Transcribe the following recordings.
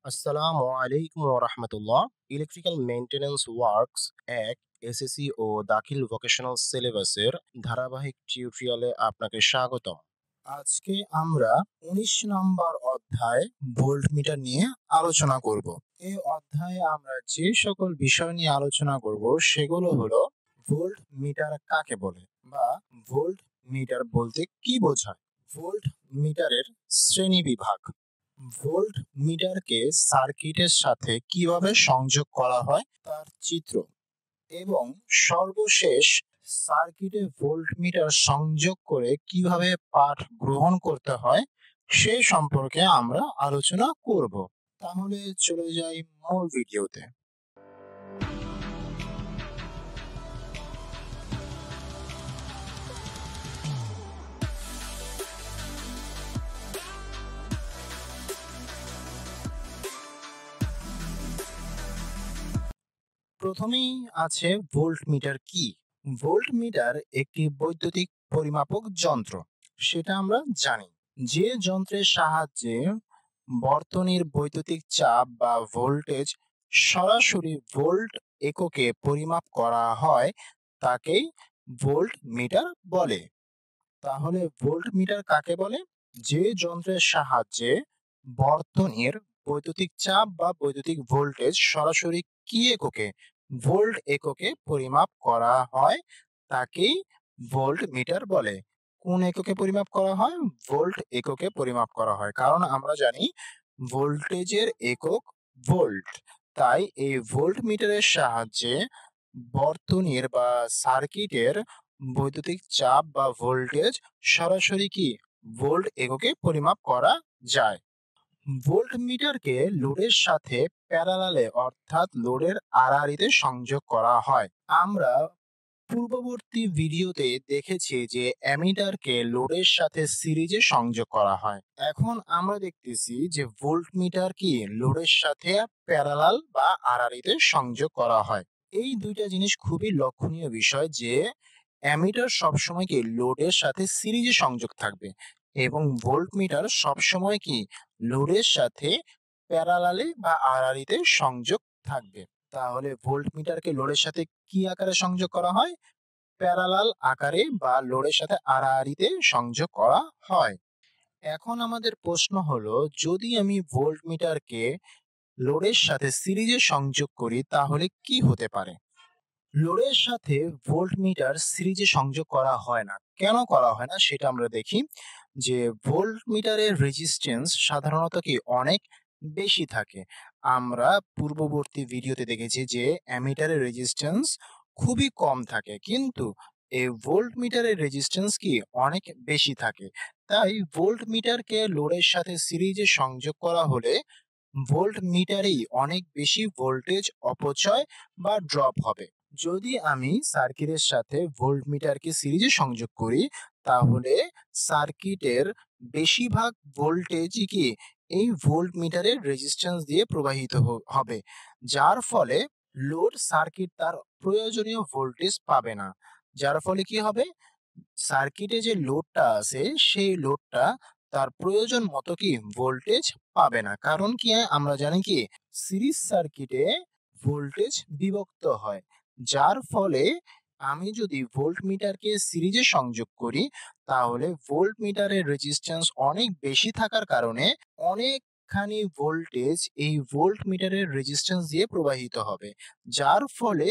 আসসালামু আলাইকুম ওয়া রাহমাতুল্লাহ। ইলেকট্রিক্যাল মেইনটেন্যান্স ওয়ার্কস ১ এসএসসি ও দাখিল ভোকেশনাল সিলেবাসের ধারাবাহিক টিউটোরিয়ালে আপনাকে স্বাগতম। আজকে আমরা ১৯ নম্বর অধ্যায় ভোল্টমিটার নিয়ে আলোচনা করব। এই অধ্যায়ে আমরা যে সকল বিষয় নিয়ে আলোচনা করব সেগুলো হলো ভোল্ট মিটার কাকে বলে বা ভোল্ট মিটার বলতে কি বোঝায়, ভোল্ট মিটারের শ্রেণীবিভাগ, ভোল্ট মিটারকে সার্কিটের সাথে কিভাবে সংযোগ করা হয় তার চিত্র এবং সর্বশেষ সার্কিটে ভোল্টমিটার সংযোগ করে কিভাবে পাঠ গ্রহণ করতে হয় সে সম্পর্কে আমরা আলোচনা করব। তাহলে চলে যাই মূল ভিডিওতে। প্রথমেই আছে ভোল্টমিটার কি। ভোল্টমিটার একটি বৈদ্যুতিক পরিমাপক যন্ত্র, সেটা আমরা জানি। যে যন্ত্রের সাহায্যে বর্তনীর বৈদ্যুতিক চাপ বা ভোল্টেজ সরাসরি ভোল্ট এককে পরিমাপ করা হয় তাকেই ভোল্টমিটার বলে। তাহলে ভোল্টমিটার কাকে বলে? যে যন্ত্রের সাহায্যে বর্তনীর বৈদ্যুতিক চাপ বা বৈদ্যুতিক ভোল্টেজ সরাসরি কি এককে, ভোল্ট এককে পরিমাপ করা হয় তাকেই ভোল্টমিটার বলে। কোন এককে পরিমাপ করা হয়? ভোল্ট এককে পরিমাপ করা হয়, কারণ আমরা জানি ভোল্টেজের একক ভোল্ট। তাই এই ভোল্টমিটারের সাহায্যে বর্তনীর বা সার্কিটের বৈদ্যুতিক চাপ বা ভোল্টেজ সরাসরি কি ভোল্ট এককে পরিমাপ করা যায়। ভোল্টমিটারকে লোডের সাথে প্যারালালে অর্থাৎ লোডের আড়াআড়িতে সংযোগ করা হয়। আমরা পূর্ববর্তী ভিডিওতে দেখেছি যে অ্যামিটারকে লোডের সাথে সিরিজে সংযোগ করা হয়। এখন আমরা দেখতেছি যে ভোল্টমিটার কি লোডের সাথে প্যারালাল বা আড়াআড়িতে সংযোগ করা হয়। এই দুইটা জিনিস খুবই লক্ষণীয় বিষয় যে অ্যামিটার সবসময় কি লোডের সাথে সিরিজে সংযোগ থাকবে এবং ভোল্টমিটার সবসময় কি লোডের সাথে প্যারালালে বা আড়াআড়িতে সংযোগ থাকবে। তাহলে ভোল্টমিটারকে লোডের সাথে কি আকারে সংযোগ করা হয়? প্যারালাল আকারে বা লোডের সাথে আড়াআড়িতে সংযোগ করা হয়। এখন আমাদের প্রশ্ন হলো, যদি আমি ভোল্টমিটারকে লোডের সাথে সিরিজে সংযোগ করি তাহলে কি হতে পারে? লোডের সাথে ভোল্টমিটার সিরিজে সংযোগ করা হয় না। কেন করা হয় না সেটা আমরা দেখি। যে ভোল্টমিটারের রেজিস্ট্যান্স সাধারণত কি অনেক বেশি থাকে। আমরা পূর্ববর্তী ভিডিওতে দেখেছি যে অ্যামিটারের রেজিস্ট্যান্স খুবই কম থাকে, কিন্তু এই ভোল্টমিটারের রেজিস্ট্যান্স কি অনেক বেশি থাকে। তাই ভোল্টমিটারকে লোডের সাথে সিরিজে সংযোগ করা হলে ভোল্টমিটারেই অনেক বেশি ভোল্টেজ অপচয় বা ড্রপ হবে। যদি আমি সার্কিটের সাথে ভোল্টমিটারকে সিরিজে সংযোগ করি তাহলে সার্কিটের বেশিরভাগ ভোল্টেজই কি এই ভোল্টমিটারের রেজিস্ট্যান্স দিয়ে প্রবাহিত হবে, যার ফলে লোড সার্কিট তার প্রয়োজনীয় ভোল্টেজ পাবে না। যার ফলে কি হবে, সার্কিটে যে লোডটা আছে সেই লোডটা তার প্রয়োজন মতো কি ভোল্টেজ পাবে না। কারণ কি আমরা জানি কি সিরিজ সার্কিটে ভোল্টেজ বিভক্ত হয়, যার ফলে আমি যদি ভোল্টমিটারকে সিরিজে সংযোগ করি তাহলে ভোল্টমিটারের রেজিস্ট্যান্স অনেক বেশি থাকার কারণে অনেকখানি ভোল্টেজ এই ভোল্টমিটারের রেজিস্ট্যান্স দিয়ে প্রবাহিত হবে, যার ফলে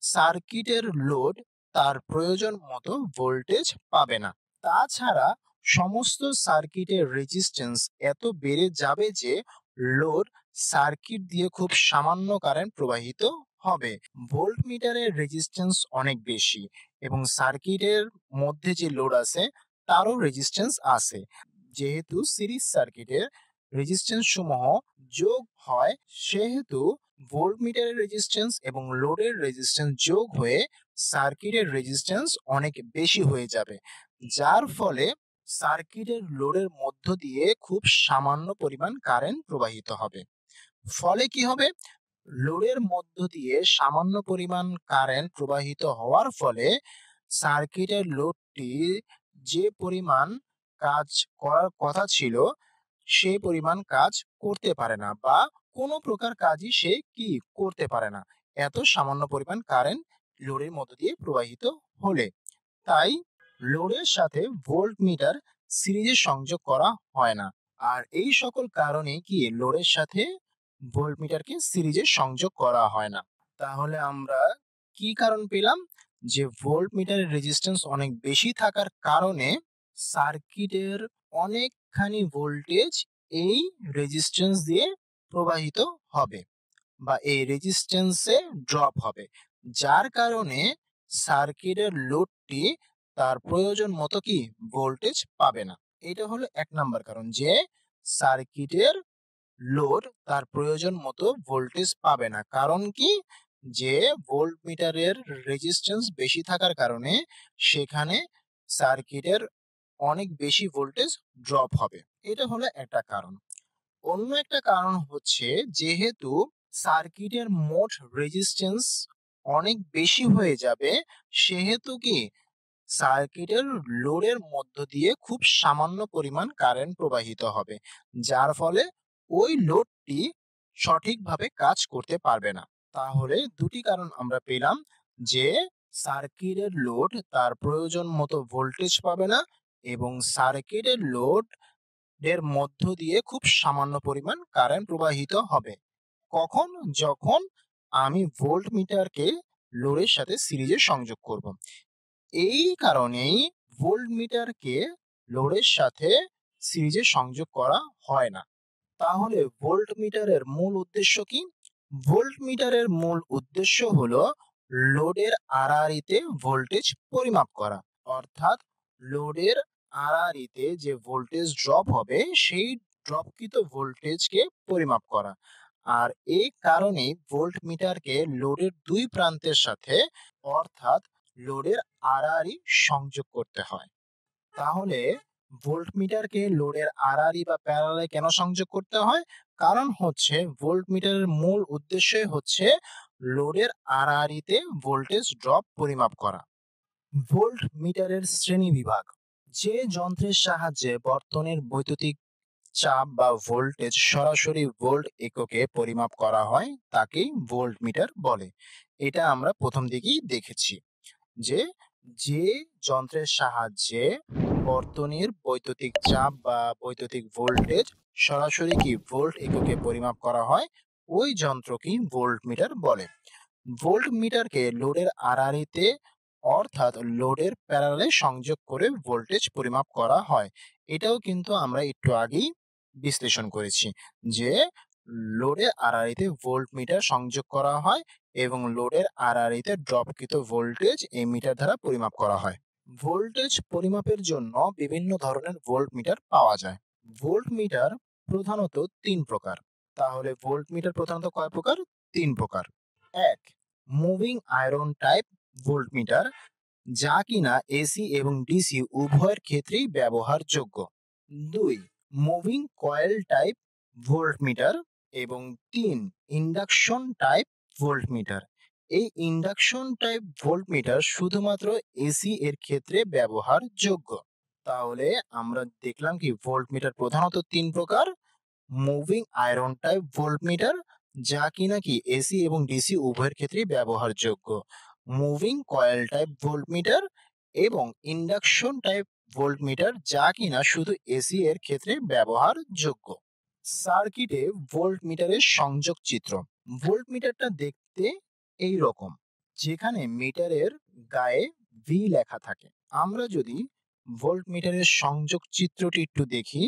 সার্কিটের লোড তার প্রয়োজন মতো ভোল্টেজ পাবে না। তাছাড়া সমস্ত সার্কিটের রেজিস্ট্যান্স এত বেড়ে যাবে যে লোড সার্কিট দিয়ে খুব সামান্য কারেন্ট প্রবাহিত হবে। ভোল্টমিটারের রেজিস্ট্যান্স অনেক বেশি এবং সার্কিটের মধ্যে যে লোড আছে তারও রেজিস্ট্যান্স আছে। যেহেতু সিরিজ সার্কিটের রেজিস্ট্যান্স সমূহ যোগ হয়, সেহেতু ভোল্টমিটারের রেজিস্ট্যান্স এবং লোডের রেজিস্ট্যান্স যোগ হয়ে সার্কিটের রেজিস্ট্যান্স অনেক বেশি হয়ে যাবে, যার ফলে সার্কিটের লোডের মধ্য দিয়ে খুব সামান্য পরিমাণ কারেন্ট প্রবাহিত হবে। ফলে কি হবে, লোডের মধ্য দিয়ে সামান্য পরিমাণ কারেন্ট প্রবাহিত হওয়ার ফলে সার্কিটের লোডটি যে পরিমাণ কাজ করার কথা ছিল সেই পরিমাণ কাজ করতে পারে না বা কোনো প্রকার কাজই সে কি করতে পারে না এত সামান্য পরিমাণ কারেন্ট লোডের মধ্য দিয়ে প্রবাহিত হলে। তাই লোডের সাথে ভোল্ট মিটার সিরিজে সংযোগ করা হয় না। আর এই সকল কারণে কি লোডের সাথে ভোল্ট মিটারকে সিরিজে সংযোগ করা হয় না। তাহলে আমরা কি কারণ পেলাম? যে ভোল্ট মিটারের রেজিস্ট্যান্স অনেক বেশি থাকার কারণে সার্কিটের অনেকখানি ভোল্টেজ এই রেজিস্ট্যান্স দিয়ে প্রবাহিত হবে বা এই রেজিস্ট্যান্সে ড্রপ হবে, যার কারণে সার্কিটের লোডটি তার প্রয়োজন মতো কি ভোল্টেজ পাবে না। এটা হলো 1 নাম্বার কারণ, যে সার্কিটের লোড তার প্রয়োজন মতো ভোল্টেজ পাবে না। কারণ কি? যে ভোল্ট মিটারের রেজিস্ট্যান্স বেশি থাকার কারণে সেখানে সার্কিটের অনেক বেশি ভোল্টেজ ড্রপ হবে। এটা হলো একটা কারণ। অন্য একটা কারণ হচ্ছে, যেহেতু সার্কিটের মোট রেজিস্ট্যান্স অনেক বেশি হয়ে যাবে, সেহেতু কি সার্কিটের লোডের মধ্য দিয়ে খুব সামান্য পরিমাণ কারেন্ট প্রবাহিত হবে, যার ফলে ওই লোডটি সঠিকভাবে কাজ করতে পারবে না। তাহলে দুটি কারণ আমরা পেলাম, যে সার্কিটের লোড তার প্রয়োজন মতো ভোল্টেজ পাবে না এবং সার্কিটের লোড এর মধ্য দিয়ে খুব সামান্য পরিমাণ কারেন্ট প্রবাহিত হবে। কখন? যখন আমি ভোল্ট মিটারকে লোডের সাথে সিরিজে সংযোগ করব। এই কারণেই ভোল্ট মিটারকে লোডের সাথে সিরিজে সংযোগ করা হয় না। তাহলে ভোল্ট মিটারের মূল উদ্দেশ্য কি? ভোল্ট মিটারের মূল উদ্দেশ্য হলো লোডের আড়াআড়িতে ভোল্টেজ পরিমাপ করা। অর্থাৎ লোডের আড়াআড়িতে যে ভোল্টেজ ড্রপ হবে সেই ড্রপকৃত ভোল্টেজকে পরিমাপ করা। আর এই কারণেই ভোল্ট মিটারকে লোডের দুই প্রান্তের সাথে অর্থাৎ লোডের আড়াআড়ি সংযোগ করতে হয়। তাহলে ভোল্ট মিটারকে লোডের আড়াআড়ি বা প্যারালালে কেন সংযোগ করতে হয়? কারণ হচ্ছে ভোল্ট মিটারের মূল উদ্দেশ্যই হচ্ছে লোডের আড়াআড়িতে ভোল্টেজ ড্রপ পরিমাপ করা। ভোল্ট মিটারের শ্রেণীবিভাগ। যে যন্ত্রের সাহায্যে বর্তনীর বৈদ্যুতিক চাপ বা ভোল্টেজ সরাসরি ভোল্ট এককে পরিমাপ করা হয় তাকেই ভোল্ট মিটার বলে। এটা আমরা প্রথম দিকেই দেখেছি, যে যে যন্ত্রের সাহায্যে বর্তনীর বৈদ্যুতিক চাপ বা বৈদ্যুতিক ভোল্টেজ সরাসরি কি ভোল্ট এককে পরিমাপ করা হয় ওই যন্ত্রকেই ভোল্ট মিটার বলে। ভোল্ট মিটারকে লোডের আড়াআড়িতে অর্থাৎ লোডের প্যারালালে সংযোগ করে ভোল্টেজ পরিমাপ করা হয়। এটাও কিন্তু আমরা একটু আগেই বিশ্লেষণ করেছি, যে লোডের আড়াআড়িতে ভোল্ট মিটার সংযোগ করা হয় এবং লোডের আড়াআড়িতে ড্রপকৃত ভোল্টেজ এই মিটার দ্বারা পরিমাপ করা হয়। ভোল্টেজ পরিমাপের জন্য বিভিন্ন ধরনের ভোল্ট মিটার পাওয়া যায়। ভোল্ট মিটার প্রধানত 3 প্রকার। তাহলে ভোল্ট মিটার প্রধানত কয় প্রকার? 3 প্রকার। 1. Moving iron type volt metre, যা কিনা এসি এবং ডিসি উভয়ের ক্ষেত্রেই ব্যবহারযোগ্য। 2. Moving coil type volt metre এবং 3. Induction type volt metre. এই ইন্ডাকশন টাইপ ভোল্ট মিটার শুধুমাত্র এসি এর ক্ষেত্রে ব্যবহারযোগ্য। তাহলে আমরা দেখলাম কি ভোল্ট মিটার প্রধানত 3 প্রকার। Moving iron type volt metre, যা কিনা কি এসি এবং ডিসি উভয়ের ক্ষেত্রেই ব্যবহারযোগ্য। Moving coil type volt metre এবং ইন্ডাকশন টাইপ ভোল্ট মিটার, যা কিনা শুধু এসি এর ক্ষেত্রে ব্যবহারযোগ্য। সার্কিটে ভোল্ট মিটারের সংযোগ চিত্র। ভোল্ট মিটারটা দেখতে এই রকম, যেখানে মিটারের গায়ে ভি লেখা থাকে। আমরা যদি ভোল্ট মিটারের সংযোগ চিত্রটি একটু দেখি,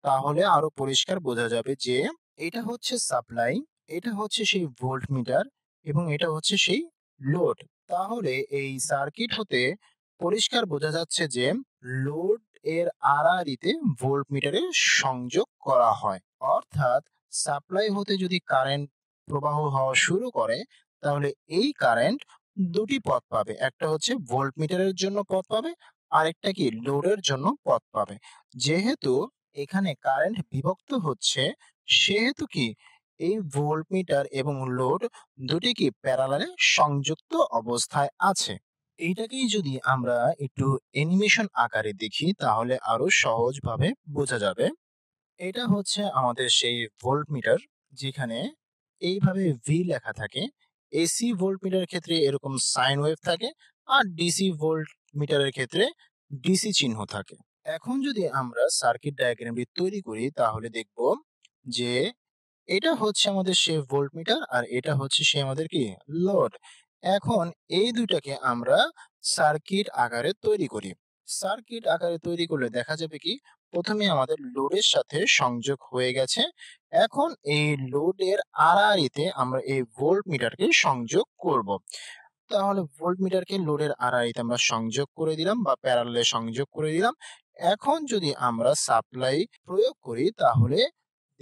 তাহলে আরো পরিষ্কার বোঝা যাবে যে এটা হচ্ছে সাপ্লাই, এটা হচ্ছে সেই ভোল্ট মিটার এবং এটা হচ্ছে সেই লোড। তাহলে এই সার্কিট হতে পরিষ্কার বোঝা যাচ্ছে যে লোড এর আড়াআড়িতে ভোল্ট মিটারের সংযোগ করা হয়। অর্থাৎ সাপ্লাই হতে যদি কারেন্ট প্রবাহ হওয়া শুরু করে, তাহলে এই কারেন্ট দুটি পথ পাবে। একটা হচ্ছে ভোল্ট মিটারের জন্য পথ পাবে, আরেকটা কি লোডের জন্য পথ পাবে। যেহেতু এখানে কারেন্ট বিভক্ত হচ্ছে, সেহেতু কি এই ভোল্ট মিটার এবং লোড দুটি কি প্যারালালে সংযুক্ত অবস্থায় আছে। এইটাকেই যদি আমরা একটু অ্যানিমেশন আকারে দেখি, তাহলে আরো সহজভাবে বোঝা যাবে। এটা হচ্ছে আমাদের সেই ভোল্টমিটার, যেখানে এইভাবে ভি লেখা থাকে। এসি ভোল্টমিটারের ক্ষেত্রে এরকম সাইন ওয়েভ থাকে, আর ডিসি ভোল্টমিটারের ক্ষেত্রে ডিসি চিহ্ন থাকে। এখন যদি আমরা সার্কিট ডায়াগ্রামটি তৈরি করি তাহলে দেখব যে এটা হচ্ছে আমাদের সেই ভোল্টমিটার, আর এটা হচ্ছে সে আমাদের কি লোড। এখন এই দুটাকে আমরা সার্কিট আকারে তৈরি করি। সার্কিট আকারে তৈরি করলে দেখা যাবে কি, প্রথমে আমাদের লোডের সাথে সংযোগ হয়ে গেছে। এখন এই লোডের আড়াআড়িতে আমরা এই ভোল্টমিটারকে সংযোগ করব। তাহলে ভোল্টমিটারকে লোডের আড়াআড়িতে আমরা সংযোগ করে দিলাম বা প্যারালালে সংযোগ করে দিলাম। এখন যদি আমরা সাপ্লাই প্রয়োগ করি তাহলে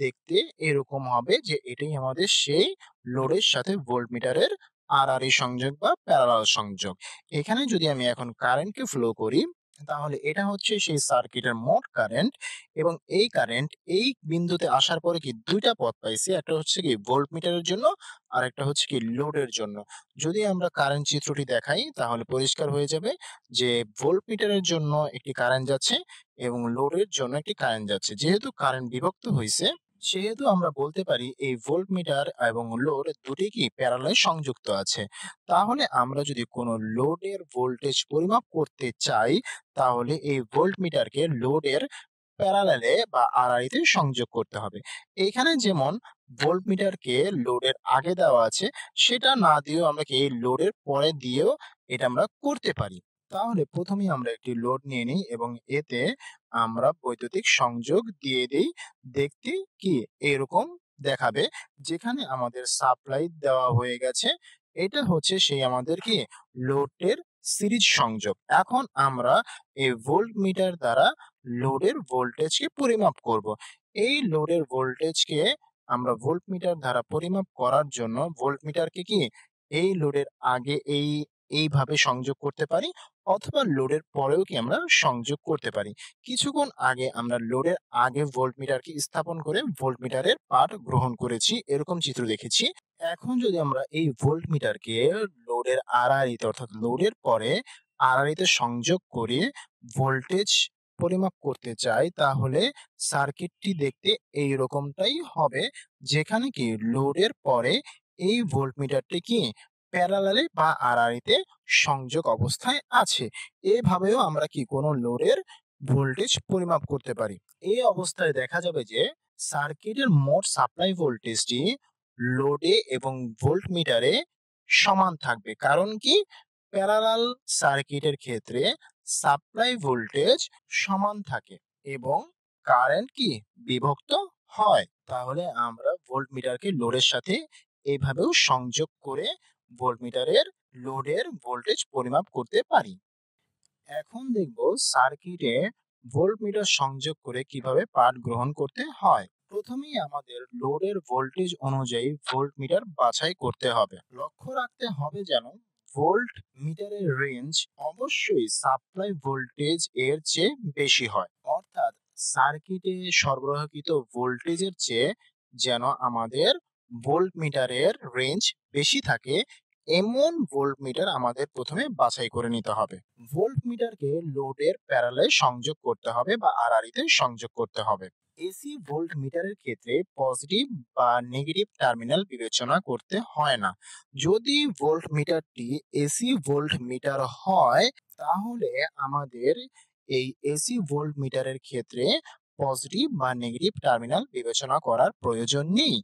দেখতে এরকম হবে যে এটাই আমাদের সেই লোডের সাথে ভোল্টমিটারের আড়াআড়ি সংযোগ বা প্যারালাল সংযোগ। এখানে যদি আমি এখন কারেন্টকে ফ্লো করি তাহলে এটা হচ্ছে সেই সার্কিটের মোট কারেন্ট, এবং এই কারেন্ট এই বিন্দুতে আসার পরে কি দুইটা পথ পাইছি, একটা হচ্ছে কি ভোল্টমিটারের জন্য আর একটা হচ্ছে কি লোডের জন্য। যদি আমরা কারেন্ট চিত্রটি দেখাই তাহলে পরিষ্কার হয়ে যাবে যে ভোল্টমিটারের জন্য একটি কারেন্ট যাচ্ছে এবং লোডের জন্য একটি কারেন্ট যাচ্ছে। যেহেতু কারেন্ট বিভক্ত হয়েছে সেহেতু আমরা বলতে পারি এই ভোল্টমিটার এবং লোড দুটি কি প্যারালালে সংযুক্ত আছে। তাহলে আমরা যদি কোনো লোডের ভোল্টেজ পরিমাপ করতে চাই তাহলে এই ভোল্টমিটারকে লোডের প্যারালালে বা আড়াআড়িতে সংযোগ করতে হবে। এইখানে যেমন ভোল্টমিটারকে লোডের আগে দেওয়া আছে, সেটা না দিয়েও আমরা কি এই লোডের পরে দিয়েও এটা আমরা করতে পারি। তাহলে প্রথমেই আমরা একটি লোড নিয়ে নিই এবং এতে আমরা বৈদ্যুতিক সংযোগ দিয়ে দিই। দেখতে কি এরকম দেখাবে, যেখানে আমাদের সাপ্লাই দেওয়া হয়ে গেছে। এটা হচ্ছে সেই আমাদের কি লোডের সিরিজ সংযোগ। এখন আমরা এই ভোল্টমিটার দ্বারা লোডের ভোল্টেজকে পরিমাপ করব। এই লোডের ভোল্টেজকে আমরা ভোল্টমিটার দ্বারা পরিমাপ করার জন্য ভোল্টমিটারকে কি এই লোডের আগে এইভাবে সংযোগ করতে পারি, অথবা লোডের পরেও কি আমরা সংযোগ করতে পারি। কিছুক্ষণ আগে আমরা লোডের আগে ভোল্টমিটারকে স্থাপন করে ভোল্টমিটারের পাঠ গ্রহণ করেছি, এরকম চিত্র দেখেছি। এখন যদি আমরা এই ভোল্টমিটারকে লোডের আড়াআড়িতে অর্থাৎ লোডের পরে আড়াআড়িতে সংযোগ করে ভোল্টেজ পরিমাপ করতে চাই তাহলে সার্কিটটি দেখতে এই রকমটাই হবে, যেখানে কি লোডের পরে এই ভোল্টমিটারটি কি প্যারালালে বা আড়াআড়িতে সংযোগ অবস্থায় আছে। এভাবেও আমরা কি কোনো লোডের ভোল্টেজ পরিমাপ করতে পারি। এই অবস্থায় দেখা যাবে যে সার্কিটের মোট সাপ্লাই ভোল্টেজটি লোডে এবং ভোল্টমিটারে সমান থাকবে। কারণ কি, প্যারালাল সার্কিটের ক্ষেত্রে সাপ্লাই ভোল্টেজ সমান থাকে এবং কারেন্ট কি বিভক্ত হয়। তাহলে আমরা ভোল্টমিটারকে লোডের সাথে এইভাবেও সংযোগ করে ভোল্টমিটারের লোডের ভোল্টেজ পরিমাপ করতে পারি। এখন দেখব সার্কিটে ভোল্টমিটার সংযোগ করে কিভাবে পাঠ গ্রহণ করতে হয়। প্রথমেই আমাদের লোডের ভোল্টেজ অনুযায়ী ভোল্টমিটার বাছাই করতে হবে। লক্ষ্য রাখতে হবে যেন ভোল্ট মিটারের রেঞ্জ অবশ্যই সাপ্লাই ভোল্টেজ এর চেয়ে বেশি হয়, অর্থাৎ সার্কিটে সরবরাহকৃত ভোল্টেজের চেয়ে যেন আমাদের ভোল্টমিটারের রেঞ্জ বেশি থাকে, এমন ভোল্টমিটার আমাদের প্রথমে বাছাই করে নিতে হবে। ভোল্টমিটারকে লোডের প্যারালালে সংযোগ করতে হবে বা আড়াআড়িতে সংযোগ করতে হবে। এসি ভোল্টমিটারের ক্ষেত্রে পজিটিভ বা নেগেটিভ টার্মিনাল বিবেচনা করতে হয় না। যদি ভোল্টমিটারটি এসি ভোল্টমিটার হয় তাহলে আমাদের এই এসি ভোল্টমিটারের ক্ষেত্রে পজিটিভ বা নেগেটিভ টার্মিনাল বিবেচনা করার প্রয়োজন নেই।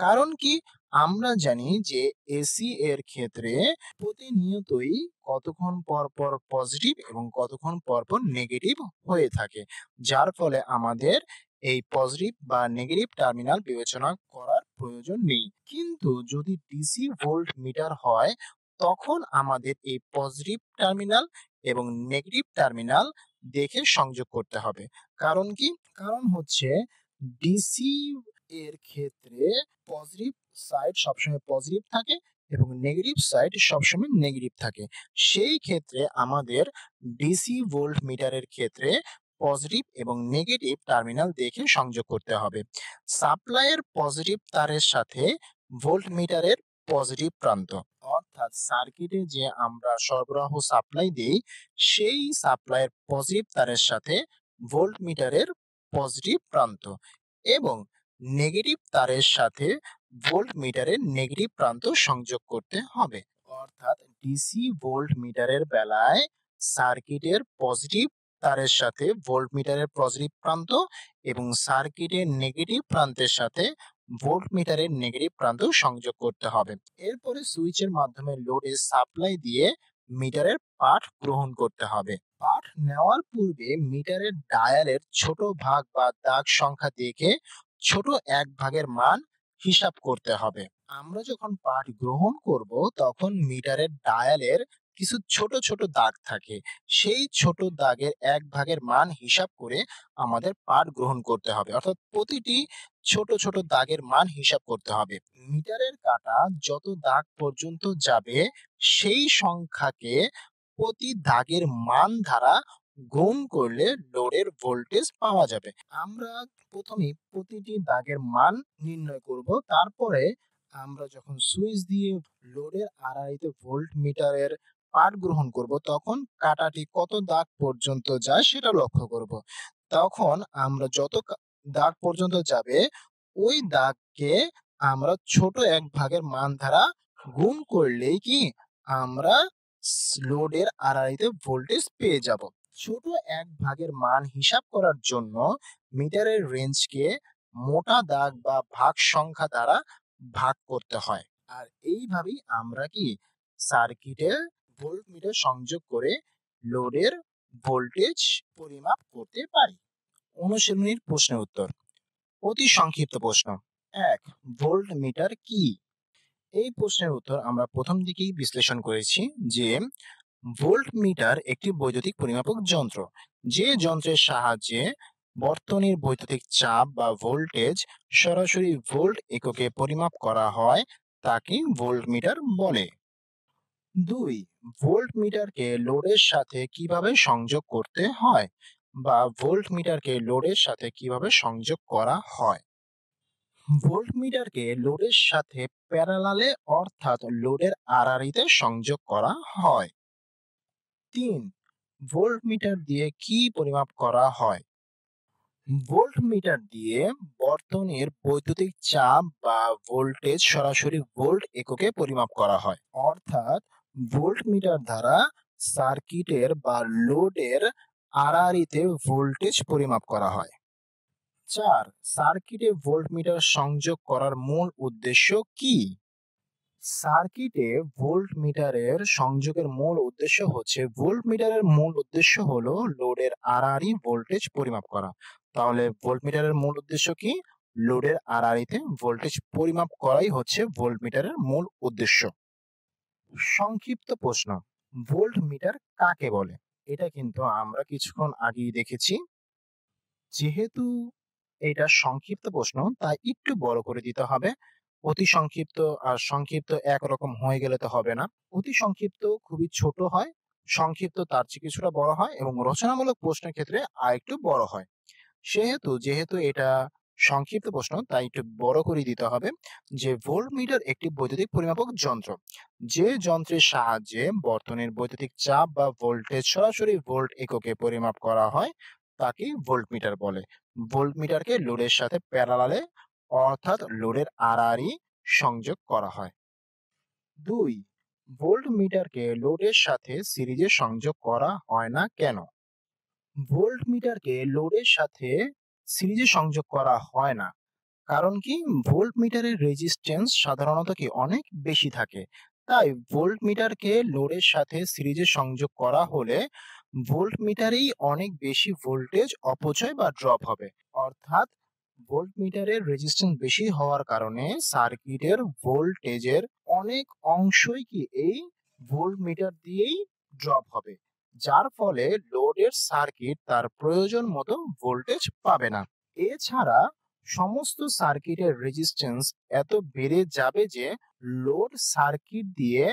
কারণ কি, আমরা জানি যে এসি এর ক্ষেত্রে প্রতিনিয়তই কতক্ষণ পর পর পজিটিভ এবং কতক্ষণ পর পর নেগেটিভ হয়ে থাকে, যার ফলে আমাদের এই পজিটিভ বা নেগেটিভ টার্মিনাল বিবেচনা করার প্রয়োজন নেই। কিন্তু যদি ডিসি ভোল্ট মিটার হয় তখন আমাদের এই পজিটিভ টার্মিনাল এবং নেগেটিভ টার্মিনাল দেখে সংযোগ করতে হবে। কারণ কি, কারণ হচ্ছে ডিসি এর ক্ষেত্রে পজিটিভ সাইড সবসময় পজিটিভ থাকে এবং নেগেটিভ সাইড সবসময় নেগেটিভ থাকে। সেই ক্ষেত্রে আমাদের ডিসি ভোল্ট মিটারের ক্ষেত্রে পজিটিভ এবং নেগেটিভ টার্মিনাল দেখে সংযোগ করতে হবে। সাপ্লাইয়ের পজিটিভ তারের সাথে ভোল্ট মিটারের পজিটিভ প্রান্ত, অর্থাৎ সার্কিটে যে আমরা সরবরাহ সাপ্লাই দিই সেই সাপ্লাইয়ের পজিটিভ তারের সাথে ভোল্ট মিটারের পজিটিভ প্রান্ত, এবং নেগেটিভ তারের সাথে ভোল্টমিটারের নেগেটিভ প্রান্ত সংযোগ করতে হবে। অর্থাৎ ডিসি ভোল্টমিটারের বেলায় সার্কিটের পজিটিভ তারের সাথে ভোল্টমিটারের পজিটিভ প্রান্ত এবং সার্কিটের নেগেটিভ প্রান্তের সাথে ভোল্টমিটারের নেগেটিভ প্রান্ত সংযোগ করতে হবে। এরপরে সুইচের মাধ্যমে লোডে সাপ্লাই দিয়ে মিটারের পাঠ গ্রহণ করতে হবে। পাঠ নেওয়ার পূর্বে মিটারের ডায়ালের ছোট ভাগ বা দাগ সংখ্যা দেখে ছোট এক ভাগের মান হিসাব করতে হবে। আমরা যখন পাঠ গ্রহণ করব তখন মিটারের ডায়ালের কিছু ছোট ছোট দাগ থাকে, সেই ছোট দাগের এক ভাগের মান হিসাব করে আমাদের পাঠ গ্রহণ করতে হবে। অর্থাৎ প্রতিটি ছোট ছোট দাগের মান হিসাব করতে হবে। মিটারের কাঁটা যত দাগ পর্যন্ত যাবে সেই সংখ্যাকে প্রতি দাগের মান দ্বারা গুণ করলে লোডের ভোল্টেজ পাওয়া যাবে। আমরা প্রথমে প্রতিটি দাগের মান নির্ণয় করব, তারপরে আমরা যখন সুইচ দিয়ে লোডের আড়াআড়িতে ভোল্ট মিটারের পাঠ গ্রহণ করব তখন কাঁটাটি কত দাগ পর্যন্ত যায় সেটা লক্ষ্য করব। তখন আমরা যত দাগ পর্যন্ত যাবে ওই দাগকে আমরা ছোট এক ভাগের মান দ্বারা গুণ করলেই কি আমরা লোডের আড়াআড়িতে ভোল্টেজ পেয়ে যাব। ছোট এক ভাগের মান হিসাব করার জন্য মিটারের রেঞ্জকে মোটা দাগ বা ভাগ সংখ্যা দ্বারা ভাগ করতে হয়। আর এইভাবেই আমরা কি সার্কিটে ভোল্টমিটার সংযোগ করে লোডের ভোল্টেজ পরিমাপ করতে পারি। অনুশীলনীর প্রশ্নের উত্তর। অতি সংক্ষিপ্ত প্রশ্ন ১ ভোল্টমিটার কি? এই প্রশ্নের উত্তর আমরা প্রথম দিকেই বিশ্লেষণ করেছি যে ভোল্টমিটার একটি বৈদ্যুতিক পরিমাপক যন্ত্র, যে যন্ত্রের সাহায্যে বর্তনীর বৈদ্যুতিক চাপ বা ভোল্টেজ সরাসরি ভোল্ট এককে পরিমাপ করা হয় তাকে ভোল্টমিটার বলে। ২ ভোল্টমিটারকে লোডের সাথে কিভাবে সংযোগ করতে হয় বা ভোল্টমিটারকে লোডের সাথে কিভাবে সংযোগ করা হয়। ভোল্টমিটারকে লোডের সাথে প্যারালালে অর্থাৎ লোডের আড়াআড়িতে সংযোগ করা হয়। ৩ ভোল্টমিটার দিয়ে কি পরিমাপ করা হয়? ভোল্টমিটার দিয়ে বর্তনীর বৈদ্যুতিক চাপ বা ভোল্টেজ সরাসরি ভোল্ট এককে পরিমাপ করা হয়। অর্থাৎ ভোল্টমিটার দ্বারা সার্কিটের বা লোডের আড়াআড়িতে ভোল্টেজ পরিমাপ করা হয়। ৪ সার্কিটে ভোল্টমিটার সংযোগ করার মূল উদ্দেশ্য কি? সার্কিটে ভোল্টমিটারের সংযোগের মূল উদ্দেশ্য হচ্ছে ভোল্টমিটারের মূল উদ্দেশ্য হলো লোডের আড়াআড়ি ভোল্টেজ পরিমাপ করা। তাহলে ভোল্টমিটারের মূল উদ্দেশ্য কি? লোডের আড়াআড়িতে ভোল্টেজ পরিমাপ করাই হচ্ছে ভোল্টমিটারের মূল উদ্দেশ্য। সংক্ষিপ্ত প্রশ্ন, ভোল্টমিটার কাকে বলে? এটা কিন্তু আমরা কিছুক্ষণ আগেই দেখেছি। যেহেতু এটা সংক্ষিপ্ত প্রশ্ন তাই একটু বড় করে দিতে হবে। অতি সংক্ষিপ্ত আর সংক্ষিপ্ত একরকম হয়ে গেলে তো হবে না। অতি সংক্ষিপ্ত খুবই ছোট হয়, সংক্ষিপ্ত তার চেয়ে কিছুটা বড় হয় এবং রচনামূলক প্রশ্নের ক্ষেত্রে আরেকটু বড় হয়। যেহেতু এটা সংক্ষিপ্ত প্রশ্ন তাই একটু বড় করে দিতে হবে যে ভোল্টমিটার একটি বৈদ্যুতিক পরিমাপক যন্ত্র, যে যন্ত্রের সাহায্যে বর্তনীর বৈদ্যুতিক চাপ বা ভোল্টেজ সরাসরি ভোল্ট এককে পরিমাপ করা হয় তাকে ভোল্টমিটার বলে। ভোল্টমিটারকে লোডের সাথে প্যারালালে অর্থাৎ লোডের আড়াআড়ি সংযোগ করা হয়। ২ ভোল্টমিটারকে লোডের সাথে সিরিজে সংযোগ করা হয় না কেন? ভোল্টমিটারকে লোডের সাথে সিরিজে সংযোগ করা হয় না কারণ কি ভোল্টমিটারের রেজিস্ট্যান্স সাধারণত কি অনেক বেশি থাকে। তাই ভোল্টমিটারকে লোডের সাথে সিরিজে সংযোগ করা হলে ভোল্টমিটারেই অনেক বেশি ভোল্টেজ অপচয় বা ড্রপ হবে। অর্থাৎ ভোল্টমিটারের রেজিস্ট্যান্স বেশি হওয়ার কারণে সার্কিটের ভোল্টেজের অনেক অংশই কি এই ভোল্টমিটার দিয়েই ড্রপ হবে, যার ফলে লোডের সার্কিট তার প্রয়োজন মতো ভোল্টেজ পাবে না। এছাড়া সমস্ত সার্কিটের রেজিস্ট্যান্স এত বেড়ে যাবে যে লোড সার্কিট দিয়ে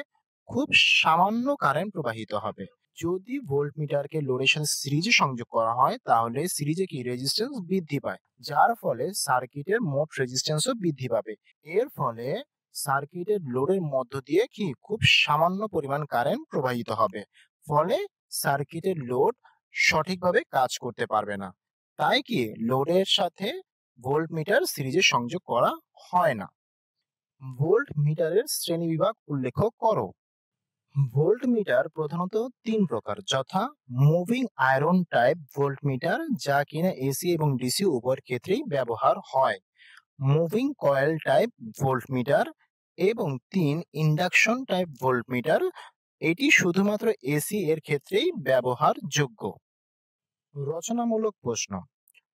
খুব সামান্য কারেন্ট প্রবাহিত হবে। যদি ভোল্টমিটারকে লোডের সাথে সিরিজে সংযোগ করা হয় তাহলে সিরিজে কি রেজিস্ট্যান্স বৃদ্ধি পায়, যার ফলে সার্কিটের মোট রেজিস্ট্যান্সও বৃদ্ধি পাবে। এর ফলে সার্কিটের লোডের মধ্য দিয়ে কি খুব সামান্য পরিমাণ কারেন্ট প্রবাহিত হবে, ফলে সার্কিটের লোড সঠিকভাবে কাজ করতে পারবে না। তাই কি লোডের সাথে ভোল্টমিটার সিরিজে সংযোগ করা হয় না। ভোল্টমিটারের শ্রেণীবিভাগ উল্লেখ করো। ভোল্টমিটার প্রধানত তিন প্রকার, যথা মুভিং আয়রন টাইপ ভোল্টমিটার, যা কিনা এসি এবং ডিসি উভয়ের ক্ষেত্রেই ব্যবহার হয়, মুভিং কয়েল টাইপ ভোল্টমিটার, এবং ইন্ডাকশন টাইপ ভোল্টমিটার। এটি শুধুমাত্র এসি এর ক্ষেত্রেই ব্যবহারযোগ্য। রচনামূলক প্রশ্ন: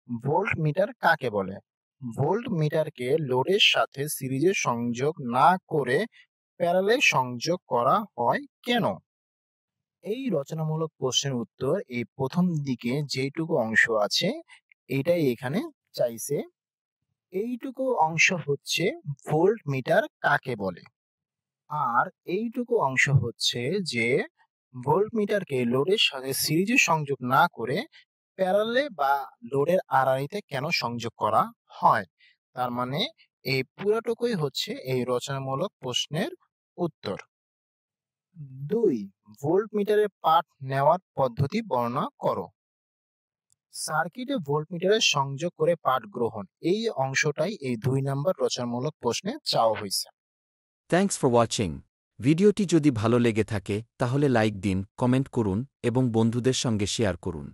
ভোল্টমিটার কাকে বলে? ভোল্টমিটারকে লোডের সাথে সিরিজে সংযোগ না করে প্যারালে সংযোগ করা হয় কেন? এই রচনামূলক প্রশ্নের উত্তর এই প্রথম দিকে যেটুকু অংশ আছে এটাই এখানে চাইছে। এইটুকু অংশ হচ্ছে ভোল্টমিটার কাকে বলে, আর এইটুকু অংশ হচ্ছে যে ভোল্টমিটারকে লোডের সাথে সিরিজে সংযোগ না করে প্যারালে বা লোডের আড়াআড়িতে কেন সংযোগ করা হয়। তার মানে এই পুরোটুকুই হচ্ছে এই রচনামূলক প্রশ্নের উত্তর। 2. ভোল্টমিটারের পাঠ নেওয়ার পদ্ধতি বর্ণনা করো। সার্কিটে ভোল্টমিটারের সংযোগ করে পাঠ গ্রহণ, এই অংশটাই এই 2 নম্বর রচনামূলক প্রশ্নে চাওয়া হয়েছে। Thanks for watching. ভিডিওটি যদি ভালো লেগে থাকে তাহলে লাইক দিন, কমেন্ট করুন এবং বন্ধুদের সঙ্গে শেয়ার করুন।